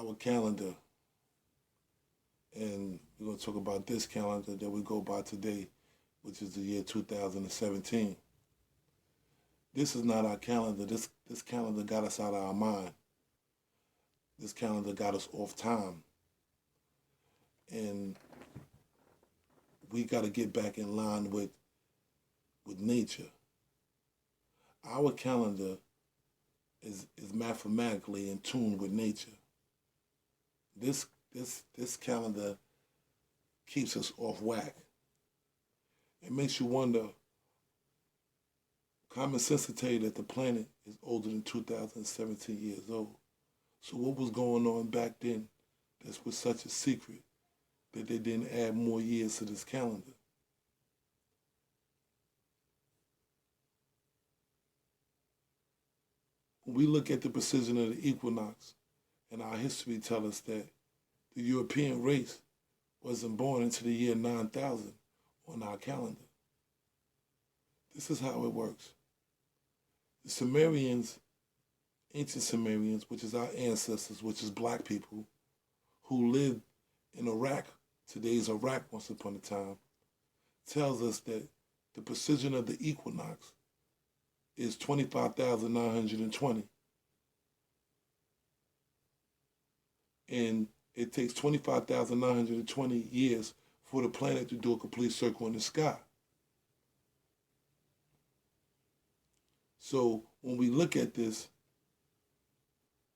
our calendar, and we're going to talk about this calendar that we go by today, which is the year 2017. This is not our calendar. This calendar got us out of our mind. This calendar got us off time. And we got to get back in line with nature. Our calendar is mathematically in tune with nature. This calendar keeps us off whack. It makes you wonder. Common sense will tell you that the planet is older than 2017 years old. So what was going on back then that was such a secret that they didn't add more years to this calendar? When we look at the precision of the equinox, and our history tells us that the European race wasn't born into the year 9000 on our calendar. This is how it works. The Sumerians, ancient Sumerians, which is our ancestors, which is black people, who lived in Iraq, today's Iraq once upon a time, tells us that the precision of the equinox is 25,920. And it takes 25,920 years for the planet to do a complete circle in the sky. So when we look at this,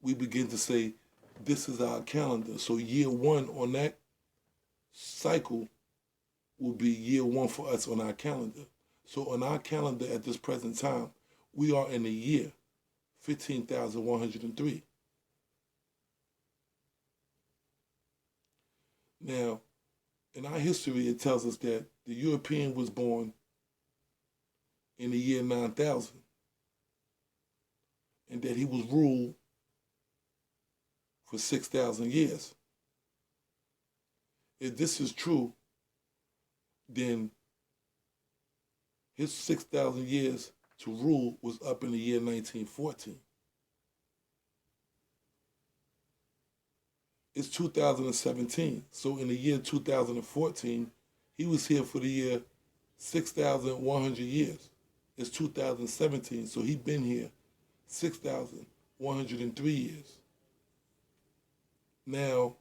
we begin to say, this is our calendar. So year one on that cycle will be year one for us on our calendar. So on our calendar at this present time, we are in the year 15,103. Now, in our history, it tells us that the European was born in the year 9000 and that he was ruled for 6,000 years. If this is true, then his 6,000 years to rule was up in the year 1914. It's 2017. So in the year 2014, he was here for the year 6,100 years. It's 2017, so he's been here 6,103 years. Now,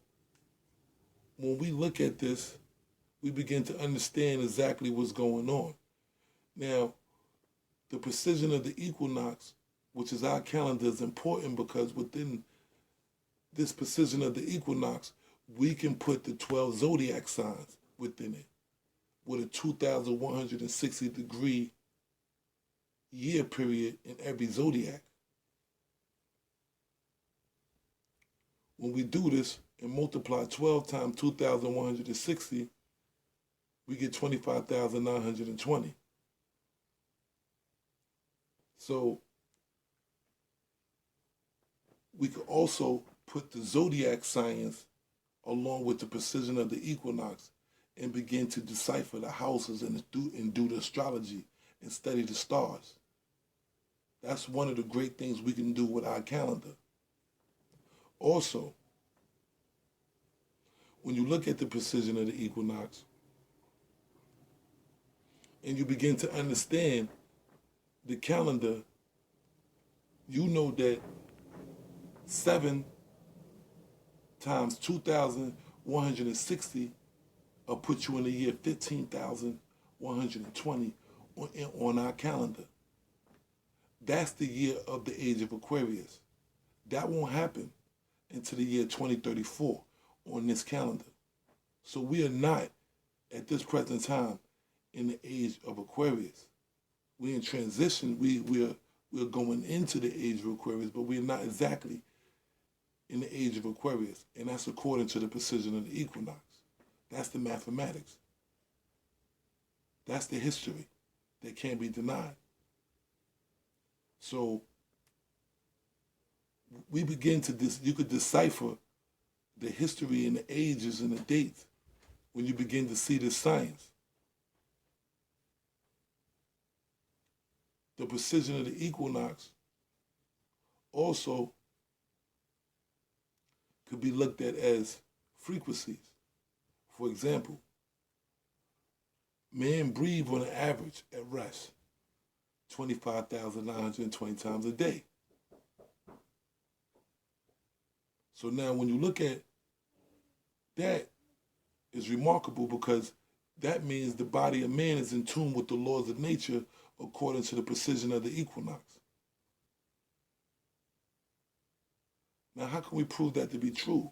when we look at this, we begin to understand exactly what's going on. Now, the precision of the equinox, which is our calendar, is important because within this precision of the equinox, we can put the 12 zodiac signs within it with a 2,160-degree year period in every zodiac. When we do this and multiply 12 times 2,160, we get 25,920. So we could also put the zodiac science along with the precision of the equinox and begin to decipher the houses and do the astrology and study the stars. That's one of the great things we can do with our calendar. Also, when you look at the precision of the equinox and you begin to understand the calendar, you know that 7 times 2,160 will put you in the year 15,120 on our calendar. That's the year of the age of Aquarius. That won't happen until the year 2034 on this calendar. So we are not, at this present time, in the age of Aquarius. We're in transition. We're going into the age of Aquarius, but we're not exactly in the age of Aquarius. And that's according to the precision of the equinox. That's the mathematics. That's the history that can't be denied. So we begin to, you could decipher the history and the ages and the dates when you begin to see this science. The precision of the equinox also could be looked at as frequencies. For example, men breathe on an average at rest 25,920 times a day. So now when you look at that, it's remarkable because that means the body of man is in tune with the laws of nature according to the precision of the equinox. Now, how can we prove that to be true?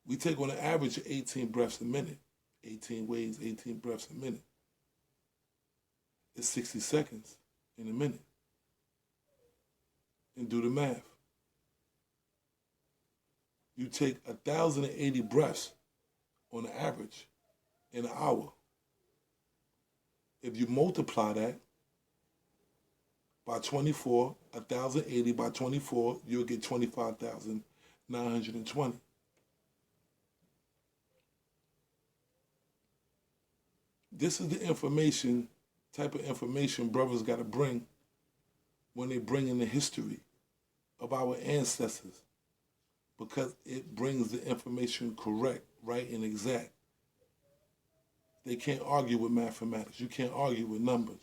We take on an average of 18 breaths a minute. 18 waves, 18 breaths a minute. It's 60 seconds in a minute. And do the math. You take 1,080 breaths on an average in an hour. If you multiply that by 24, 1,080 by 24, you'll get 25,920. This is the information, type of information brothers got to bring when they bring in the history of our ancestors, because it brings the information correct, right, and exact. They can't argue with mathematics. You can't argue with numbers.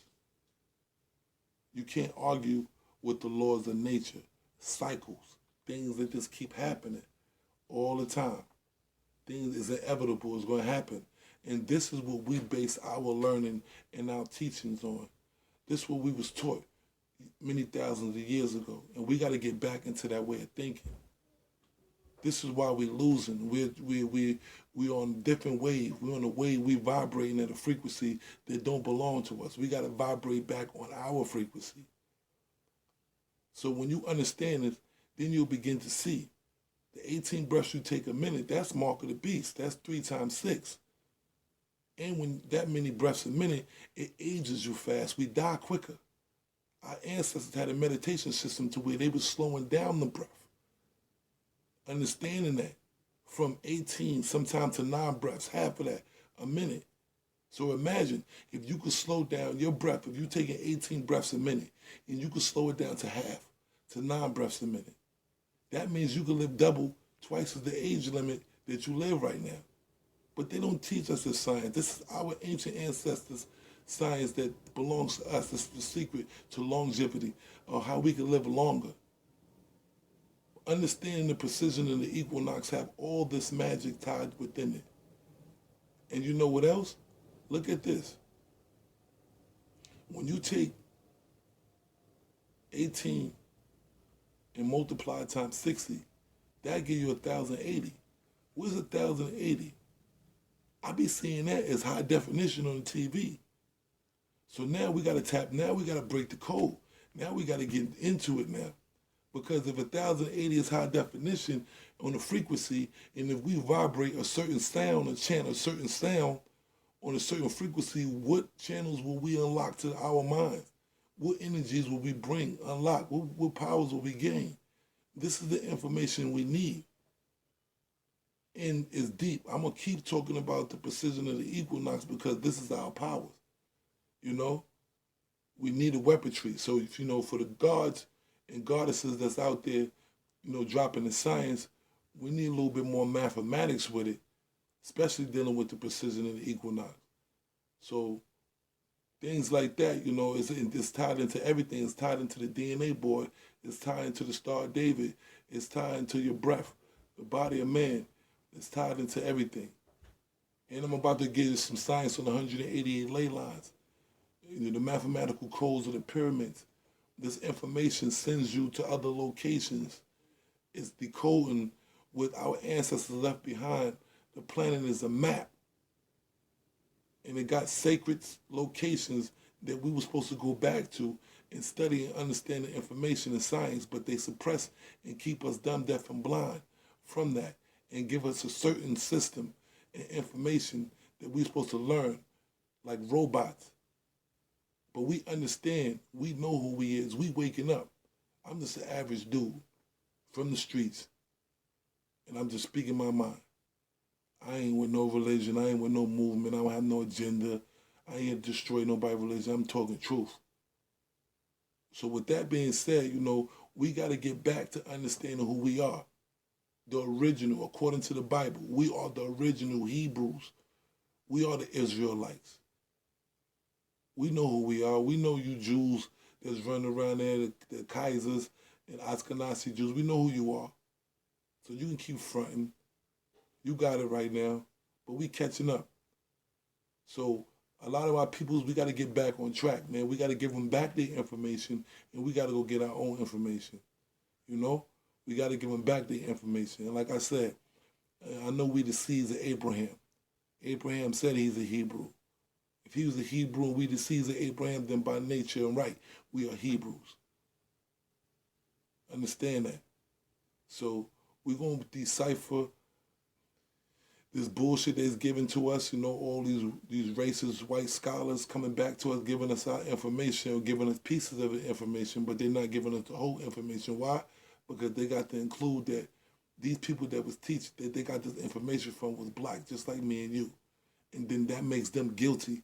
You can't argue with the laws of nature, cycles, things that just keep happening all the time. Things is inevitable, is going to happen. And this is what we base our learning and our teachings on. This is what we was taught many thousands of years ago. And we got to get back into that way of thinking. This is why we're losing. We're on different waves. We're on a wave, we vibrating at a frequency that don't belong to us. We got to vibrate back on our frequency. So when you understand it, then you'll begin to see the 18 breaths you take a minute, that's mark of the beast. That's 3 times 6. And when that many breaths a minute, it ages you fast. We die quicker. Our ancestors had a meditation system to where they were slowing down the breath. Understanding that from 18 sometimes to 9 breaths, half of that, a minute. So imagine if you could slow down your breath, if you're taking 18 breaths a minute, and you could slow it down to half, to 9 breaths a minute. That means you could live double, twice as the age limit that you live right now. But they don't teach us this science. This is our ancient ancestors' science that belongs to us. This is the secret to longevity, or how we can live longer. Understanding the precision of the equinox have all this magic tied within it. And you know what else? Look at this. When you take 18 and multiply times 60, that gives you 1,080. What's 1,080? I be seeing that as high definition on the TV. So now we got to tap, now we got to break the code. Now we got to get into it now. Because if 1,080 is high definition on the frequency, and if we vibrate a certain sound, or chant a certain sound on a certain frequency, what channels will we unlock to our minds? What energies will we bring, unlock? What powers will we gain? This is the information we need. And it's deep. I'm going to keep talking about the precision of the equinox because this is our powers. You know, we need a weaponry. So, if you know, for the gods and goddesses that's out there, you know, dropping the science, we need a little bit more mathematics with it, especially dealing with the precision of the equinox. So things like that, you know, it's tied into everything. It's tied into the DNA board. It's tied into the Star of David. It's tied into your breath, the body of man. It's tied into everything. And I'm about to give you some science on the 188 ley lines. You know, the mathematical codes of the pyramids. This information sends you to other locations. It's decoding what our ancestors left behind. The planet is a map. And it got sacred locations that we were supposed to go back to and study and understand the information and science, but they suppress and keep us dumb, deaf, and blind from that and give us a certain system and information that we're supposed to learn like robots. But we understand, we know who we is, we waking up. I'm just an average dude from the streets, and I'm just speaking my mind. I ain't with no religion, I ain't with no movement, I don't have no agenda, I ain't destroy nobody's religion, I'm talking truth. So with that being said, you know, We got to get back to understanding who we are. The original, according to the Bible. We are the original Hebrews. We are the Israelites. We know who we are. We know you Jews that's running around there, the Kaisers and Ashkenazi Jews. We know who you are. So you can keep fronting. You got it right now. But we catching up. So a lot of our peoples, we got to get back on track, man. We got to give them back their information, and we got to go get our own information. You know, we got to give them back their information. And like I said, I know we the seeds of Abraham. Abraham said he's a Hebrew. If he was a Hebrew and we the seeds of Abraham, then by nature and right, we are Hebrews. Understand that. So we're going to decipher this bullshit that's given to us, you know, all these racist white scholars coming back to us, giving us our information, giving us pieces of the information, but they're not giving us the whole information. Why? Because they got to include that these people that was teaching, that they got this information from was black, just like me and you. And then that makes them guilty